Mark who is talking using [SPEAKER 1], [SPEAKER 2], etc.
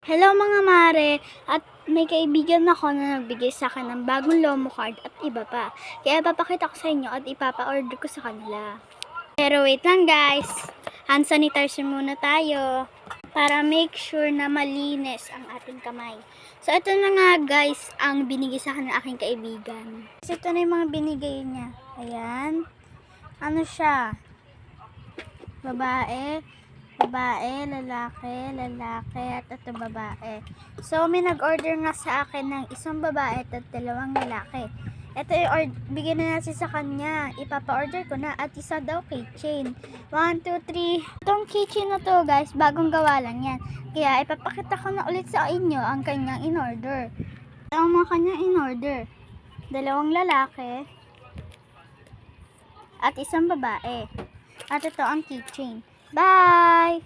[SPEAKER 1] Hello mga mare, at may kaibigan ako na nagbigay sa akin ng bagong Lomo card at iba pa. Kaya papakita ko sa inyo at ipapa-order ko sa kanila. Pero wait lang guys, hand sanitizer muna tayo para make sure na malinis ang ating kamay. So ito na nga guys ang binigay sa akin ng aking kaibigan. So ito na yung mga binigay niya. Ayan, ano siya? Babae, lalaki, at ito babae. So, may nag-order nga sa akin ng isang babae at dalawang lalaki. Ito yung bigyan na natin sa kanya. Ipapa-order ko na at isa daw keychain. 1, 2, 3. Itong keychain na to guys, bagong gawa lang yan. Kaya ipapakita ko na ulit sa inyo ang kanyang in-order. Ang mga kanyang in-order. Dalawang lalaki at isang babae. At ito ang keychain. Bye!